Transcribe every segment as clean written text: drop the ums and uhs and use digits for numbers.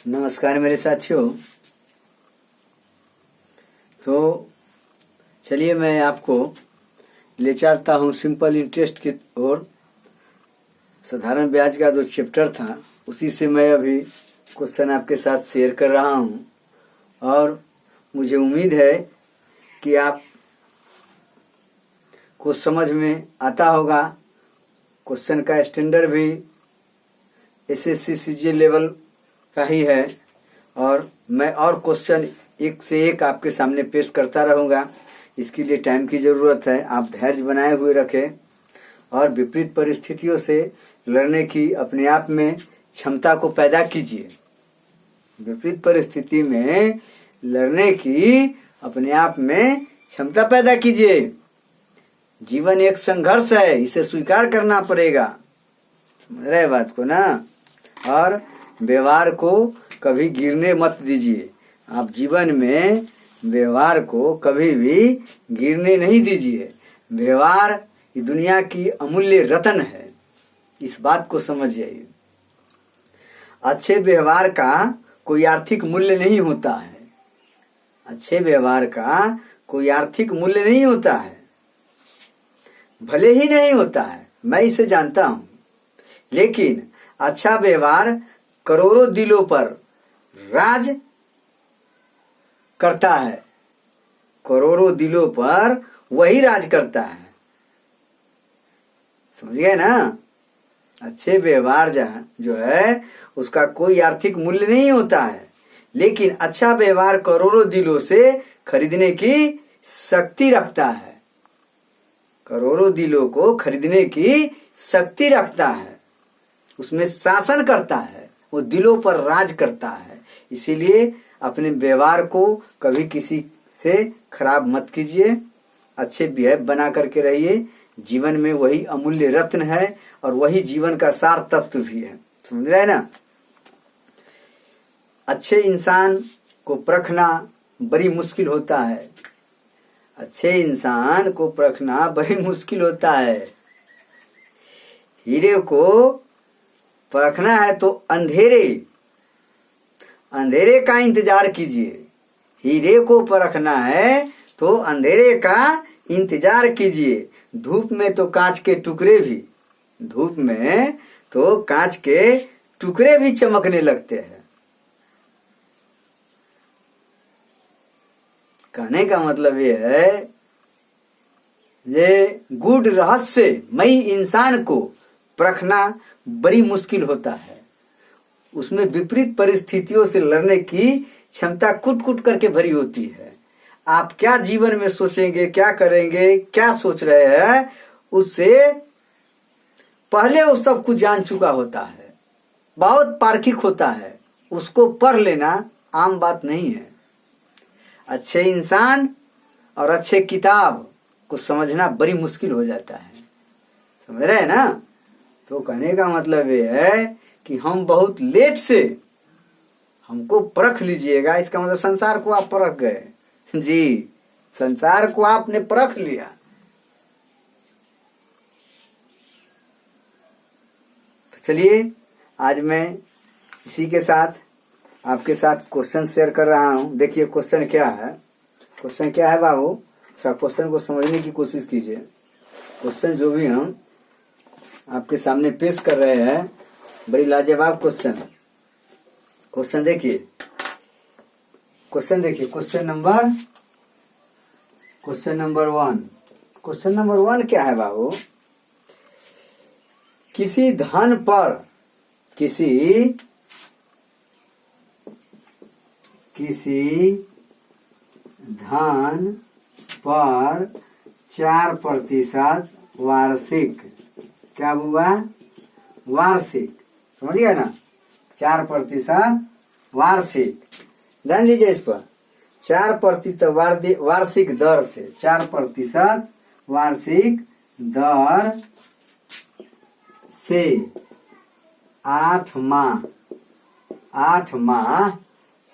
नमस्कार मेरे साथियों। तो चलिए मैं आपको ले चलता हूँ सिंपल इंटरेस्ट की ओर। साधारण ब्याज का जो चैप्टर था उसी से मैं अभी क्वेश्चन आपके साथ शेयर कर रहा हूँ और मुझे उम्मीद है कि आप को समझ में आता होगा। क्वेश्चन का स्टैंडर्ड भी एसएससी सीजीएल लेवल का ही है और मैं और क्वेश्चन एक से एक आपके सामने पेश करता रहूँगा। इसके लिए टाइम की ज़रूरत है। आप धैर्य बनाए हुए रखें और विपरीत परिस्थितियों से लड़ने की अपने आप में क्षमता को पैदा कीजिए। विपरीत परिस्थिति में लड़ने की अपने आप में क्षमता पैदा कीजिए। जीवन एक संघर्ष है, इसे स्वीकार करना पड़ेगा। समझ रहे बात को ना। और व्यवहार को कभी गिरने मत दीजिए। आप जीवन में व्यवहार को कभी भी गिरने नहीं दीजिए। व्यवहार ये दुनिया की अमूल्य रत्न है, इस बात को समझ जाइए। अच्छे व्यवहार का कोई आर्थिक मूल्य नहीं होता है। अच्छे व्यवहार का कोई आर्थिक मूल्य नहीं होता है, भले ही नहीं होता है, मैं इसे जानता हूं। लेकिन अच्छा व्यवहार करोड़ों दिलों पर राज करता है। करोड़ों दिलों पर वही राज करता है। समझ गए ना। अच्छे व्यवहार जो है उसका कोई आर्थिक मूल्य नहीं होता है, लेकिन अच्छा व्यवहार करोड़ों दिलों से खरीदने की शक्ति रखता है। करोड़ों दिलों को खरीदने की शक्ति रखता है, उसमें शासन करता है, वो दिलों पर राज करता है। इसीलिए अपने व्यवहार को कभी किसी से खराब मत कीजिए। अच्छे बिहेव बना करके रहिए। जीवन में वही अमूल्य रत्न है और वही जीवन का सार तत्व भी है। समझ रहे हैं ना। अच्छे इंसान को परखना बड़ी मुश्किल होता है। अच्छे इंसान को परखना बड़ी मुश्किल होता है। हीरे को परखना है तो अंधेरे का इंतजार कीजिए। हीरे को परखना है तो अंधेरे का इंतजार कीजिए। धूप में तो कांच के टुकड़े भी चमकने लगते हैं। कहने का मतलब ये है, ये गूढ़ रहस्यमयी इंसान को परखना बड़ी मुश्किल होता है। उसमें विपरीत परिस्थितियों से लड़ने की क्षमता कुट करके भरी होती है। आप क्या जीवन में सोचेंगे, क्या करेंगे, क्या सोच रहे हैं, उससे पहले वो सब कुछ जान चुका होता है। बहुत तार्किक होता है। उसको पढ़ लेना आम बात नहीं है। अच्छे इंसान और अच्छे किताब को समझना बड़ी मुश्किल हो जाता है। समझ रहे हैं ना। तो कहने का मतलब ये है कि हम बहुत लेट से हमको परख लीजिएगा। इसका मतलब संसार को आप परख गए। जी, संसार को आपने परख लिया। तो चलिए आज मैं इसी के साथ आपके साथ क्वेश्चन शेयर कर रहा हूं। देखिए क्वेश्चन क्या है। क्वेश्चन क्या है बाबू, थोड़ा क्वेश्चन को समझने की कोशिश कीजिए। क्वेश्चन जो भी हम आपके सामने पेश कर रहे हैं, बड़ी लाजवाब क्वेश्चन। क्वेश्चन देखिए, क्वेश्चन नंबर 1। क्वेश्चन नंबर 1 क्या है बाबू। किसी धन पर 4% वार्षिक, क्या हुआ, वार्षिक। समझ गया ना। 4% वार्षिक, ध्यान दीजिए इस पर। 4% वार्षिक दर से, 4% वार्षिक दर से 8 माह,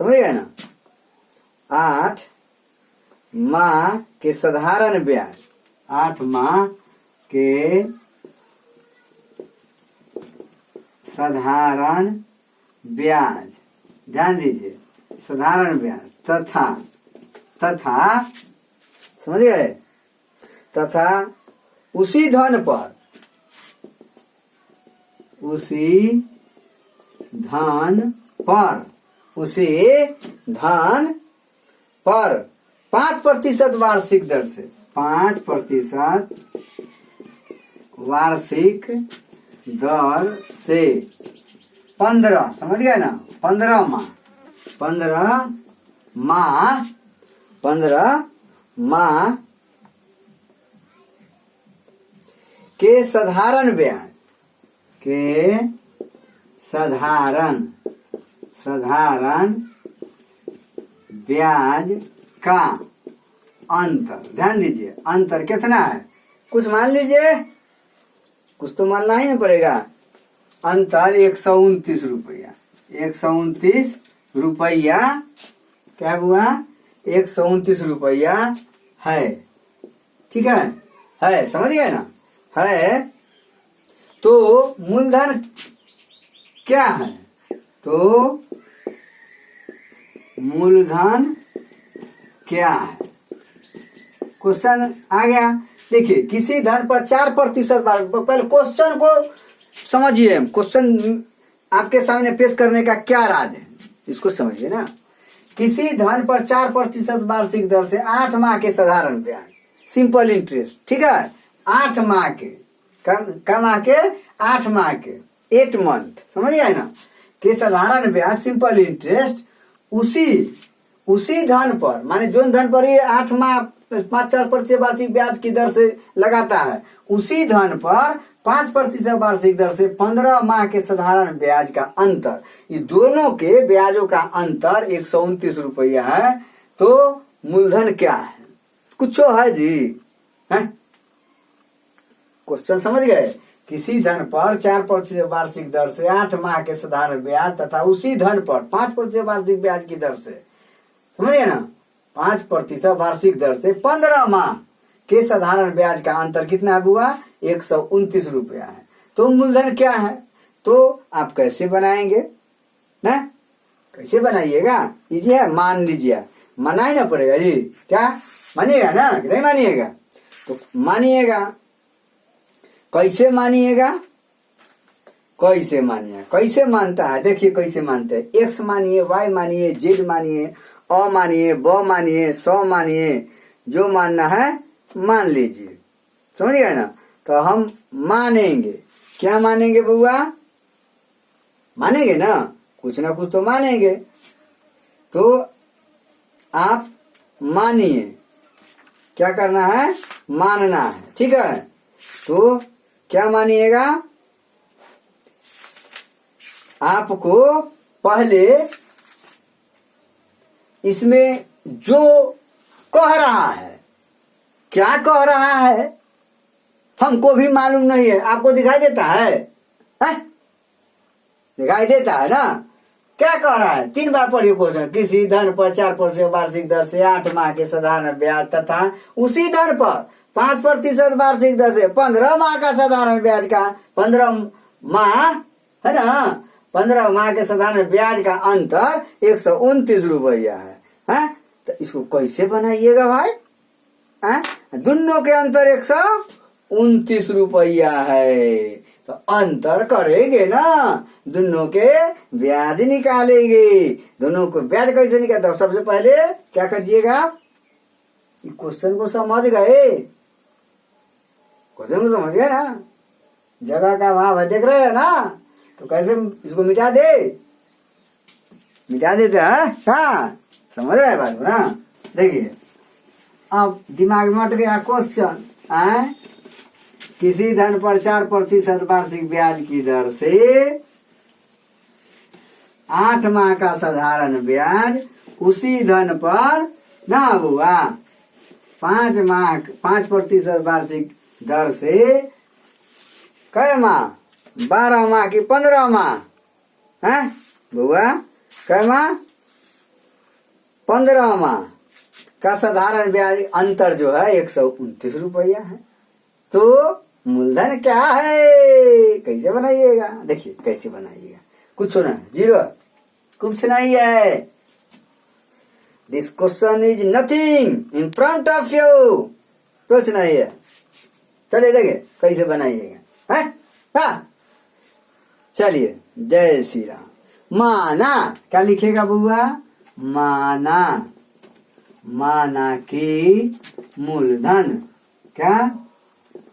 समझ गए ना। 8 माह के साधारण ब्याज, 8 माह के साधारण ब्याज, ध्यान दीजिए, साधारण ब्याज तथा समझ गए, तथा उसी धन पर 5% वार्षिक दर से 5% वार्षिक दर से 15, समझ गए ना, 15 माह के साधारण ब्याज का अंतर, ध्यान दीजिए, अंतर कितना है, कुछ मान लीजिए, कुछ तो मानना ही नहीं पड़ेगा। अंतर 129 रुपया, 129 रुपया, क्या हुआ, 129 रुपया है, ठीक है, समझ गए ना, है। तो मूलधन क्या है, तो मूलधन क्या है, क्वेश्चन आ गया। देखिए, किसी धन पर 4% पहले क्वेश्चन को समझिए, क्वेश्चन आपके सामने पेश करने का क्या राज है, इसको समझिए ना। किसी धन पर 4% वार्षिक दर से 8 माह के साधारण ब्याज, सिंपल इंटरेस्ट, ठीक है, 8 माह के, कम माह के, 8 माह के, 8 मंथ, समझ गए ना, के साधारण ब्याज सिंपल इंटरेस्ट उसी धन पर, माने जो धन पर ये 8 माह 5-4% वार्षिक ब्याज की दर से लगाता है, उसी धन पर 5% वार्षिक दर से 15 माह के साधारण ब्याज का अंतर, ये दोनों के ब्याजों का अंतर 129 रुपया है। तो मूलधन क्या है, कुछ है जी, है, क्वेश्चन समझ गए। किसी धन पर 4% वार्षिक दर से 8 माह के साधारण ब्याज तथा उसी धन पर 5% वार्षिक ब्याज की दर से, समझिए ना, 5% वार्षिक दर से 15 माह के साधारण ब्याज का अंतर कितना हुआ, 129 रुपया है। तो मूलधन क्या है, तो आप कैसे बनाएंगे ना, कैसे बनाइएगा, इजी है, मान लीजिए, मानना ही ना पड़ेगा जी, क्या मानिएगा ना, नहीं मानिएगा तो मानिएगा, कैसे मानिएगा, कैसे मानता है, देखिए कैसे मानते हैं, एक्स मानिए, वाई मानिए, जेड मानिए, अ मानिए, ब मानिए, स मानिए, जो मानना है मान लीजिए, समझ गए ना। तो हम मानेंगे, क्या मानेंगे बुआ, मानेंगे ना, कुछ ना कुछ तो मानेंगे। तो आप मानिए, क्या करना है, मानना है, ठीक है। तो क्या मानिएगा, आपको पहले इसमें जो कह रहा है, क्या कह रहा है, हमको भी मालूम नहीं है, आपको दिखाई देता है? दिखाई देता है ना, क्या कह रहा है, 3 बार पढ़िए क्वेश्चन। किसी धन पर 4% वार्षिक दर से 8 माह के साधारण ब्याज तथा उसी धन पर 5% वार्षिक दर से 15 माह का साधारण ब्याज का 15 माह है ना, 15 माह के साधारण ब्याज का अंतर 129 रुपया है। तो इसको कैसे बनाइएगा भाई, दोनों के अंतर 129 रुपया है। तो अंतर करेंगे ना, दोनों के ब्याज निकालेंगे। दोनों को ब्याज कैसे निकालते, सबसे पहले क्या करिएगा, क्वेश्चन को समझ गए, क्वेश्चन को समझ गए ना, जगह का भाव है, देख रहे हैं ना। तो कैसे इसको मिटा देते हैं, हाँ समझ रहे हैं बात ना। देखिए अब दिमाग में अट गया क्वेश्चन, किसी धन पर 4% वार्षिक ब्याज की दर से 8 माह का साधारण ब्याज उसी धन पर ना हुआ 5% वार्षिक दर से कै माह, 12 माह की 15 माह है बुआ, कै माह, 15 माह का साधारण ब्याज अंतर जो है 129 रुपया है। तो मूलधन क्या है, कैसे बनाइएगा, देखिए कैसे बनाइएगा, कुछ होना 0 कुछ नहीं है। This question is nothing in front of you, कुछ नहीं है। चलिए देखे कैसे बनाइएगा, है? हाँ चलिए, जय श्री राम। माना, क्या लिखेगा बुआ? माना, माना कि मूलधन, क्या?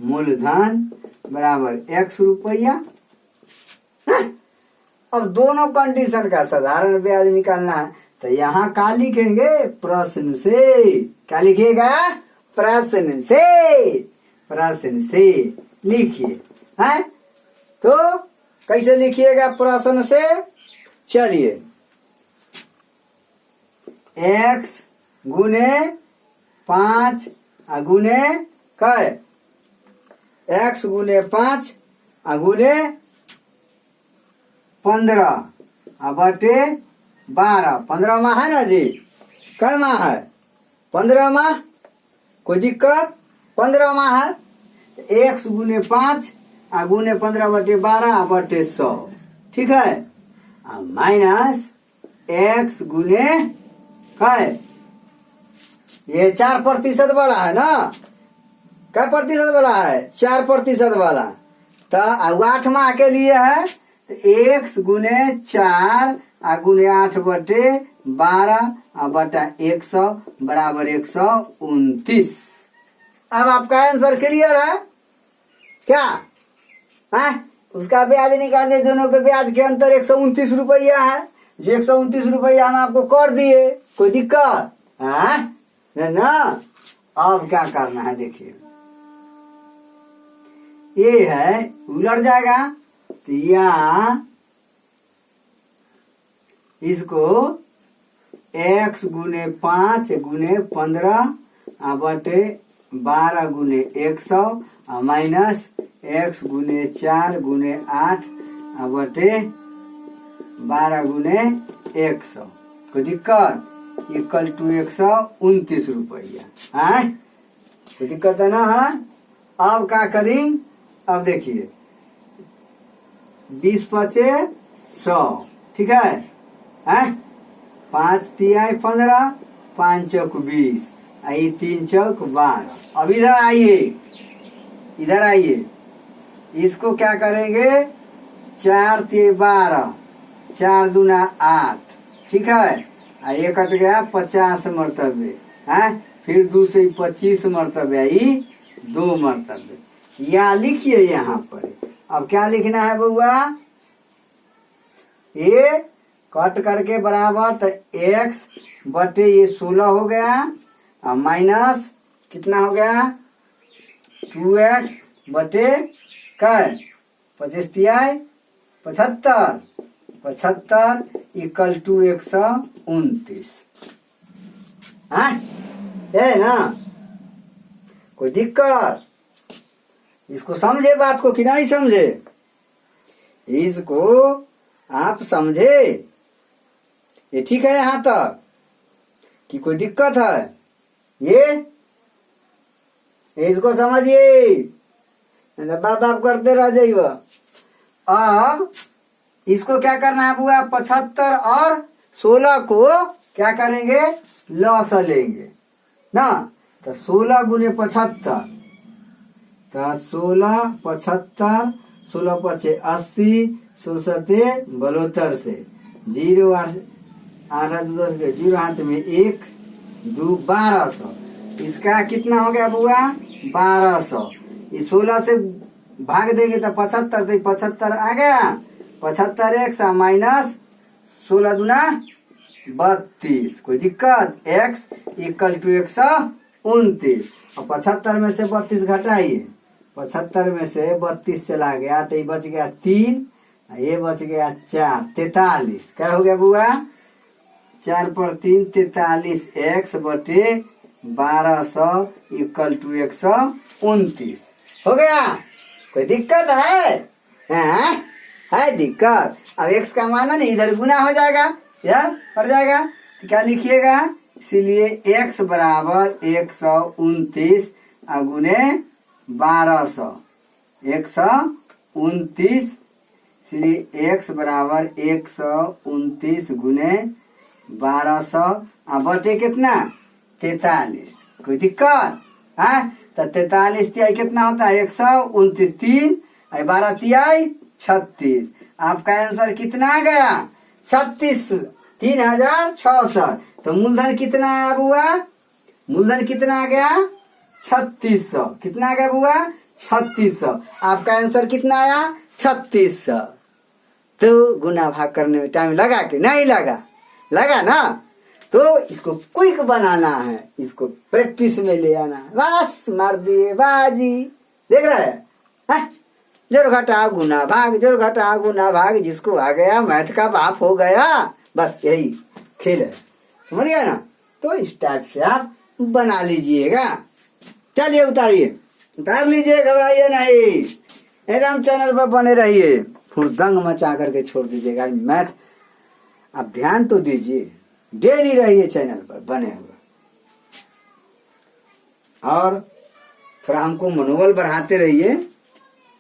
मूलधन बराबर x रुपया। अब दोनों कंडीशन का साधारण ब्याज निकालना है, तो यहाँ क्या लिखेंगे? प्रश्न से। क्या लिखिएगा? प्रश्न से, प्रश्न से लिखिए, है? तो कैसे लिखिएगा प्रश्न से? चलिए, x गुने 5 गुने कै? x गुने 5 गुने 15 बटे 12। 15 माह है ना जी? कै माह है? 15 माह। कोई दिक्कत? 15 माह है। x गुने 5 गुने 15 बटे 12 बटे 100, ठीक है? माइनस x गुने कै? ये 4% वाला है ना? क्या प्रतिशत वाला है? 4% वाला। तो 8 माह के लिए है, तो x गुने 4 गुने 8 बटे 12 बटा 100 बराबर 129। अब आपका आंसर क्लियर है क्या? है? उसका ब्याज निकालने, दोनों के ब्याज के अंतर 129 रुपया है। जो 129 रुपया हम आपको कर दिए, कोई दिक्कत है ना? अब क्या करना है देखिए, ये है उलट जाएगा, तो यहाँ इसको x गुने 5 गुने 15 बटे 12 गुने 100 माइनस x गुने 4 गुने 8 बटे 12 गुने 100, कोई दिक्कत? इक्वल टू 129 रुपया, है? कोई दिक्कत है ना? है? अब क्या करें? अब देखिए, 20 पचे 100, ठीक है? 5 तिहाई 15, 5 चौक 20, 3 चौक 12। अब इधर आइए, इधर आइए, इसको क्या करेंगे? 4 तिहाई 12, 4 दूना 8, ठीक है? ये कट गया 50 मरतबे, है? फिर 2 से 25 मरतबे, 2 मरतबे। यहाँ लिखिए यहाँ पर। अब क्या लिखना है बउआ? ये कट करके बराबर, तो x बटे ये 16 हो गया, माइनस कितना हो गया? 2x बटे कै? 25 तिहाई 75, 75 इक्वल टू 129, है ना? कोई दिक्कत? इसको समझे बात को कि नहीं समझे? इसको आप समझे? ये ठीक है यहाँ तक कि कोई दिक्कत है? ये इसको समझिए, बात आप करते रह जाइए। अब इसको क्या करना है बुआ? 75 और 16 को क्या करेंगे? लॉस लेंगे ना? तो 16 गुने 75, तो 16 75, 16 पचे 80, 16 72 से 0 8 8 2 10 0 हाथ में 1 2 1200। इसका कितना हो गया बुआ? 1200। इस 16 से भाग देंगे तो 75, तो 75 आ गया। 75 एक माइनस 16 दूना 32, कोई दिक्कत? x equal to 129। और 75 में से 32 घटाइए, 75 में से 32 चला गया, तो ये बच गया 3, ये बच गया 4, 43। क्या हो गया बुआ? 4 पर 3 43, x बटे 1200 इक्वल टू 129 हो गया। कोई दिक्कत है दिक्कत? अब x का माना नहीं, इधर गुना हो जाएगा, इधर पड़ जाएगा, तो क्या लिखिएगा? इसीलिए x बराबर 129 गुने 1200, 129 x बराबर 129 गुने 1200 बटे कितना 43। कोई दिक्कत है? तो 43 तिहाई कितना होता है 129, 3 12 तिहाई 36। आपका आंसर कितना आ गया 36, 3600। तो मूलधन कितना आया बुआ? मूलधन कितना आ गया 3600। कितना आ गया बुआ 3600। आपका आंसर कितना आया 3600। तो गुना भाग करने में टाइम लगा कि नहीं लगा? लगा ना? तो इसको क्विक बनाना है, इसको प्रैक्टिस में ले आना है। बस मार दिए बाजी। देख रहे हैं? जोड़ घटा गुना भाग, जोड़ घटा गुना भाग, जिसको आ गया मैथ का बाप हो गया। बस यही खेल है, समझ गया ना? तो इस टाइप से आप बना लीजिएगा। चलिए उतारिए, उतार लीजिए, घबराइए नहीं, एकदम चैनल पर बने रहिए, हुड़दंग मचा करके छोड़ दीजिएगा। मैथ आप ध्यान तो दीजिए, डेली रहिए चैनल पर बने हुए, और थोड़ा हमको मनोबल बढ़ाते रहिए,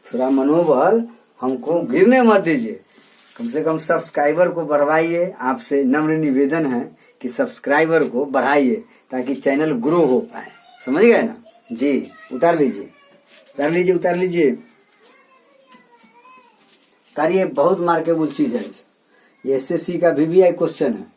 थोड़ा मनोबल हमको गिरने मत दीजिए। कम से कम सब्सक्राइबर को बढ़वाइए। आपसे नम्र निवेदन है कि सब्सक्राइबर को बढ़ाइए ताकि चैनल ग्रो हो पाए। समझ गए ना जी? उतार लीजिए, उतार लीजिए, उतार लीजिए, उतारिए। बहुत मार्केबल चीज है। ये SSC का VVI क्वेश्चन है।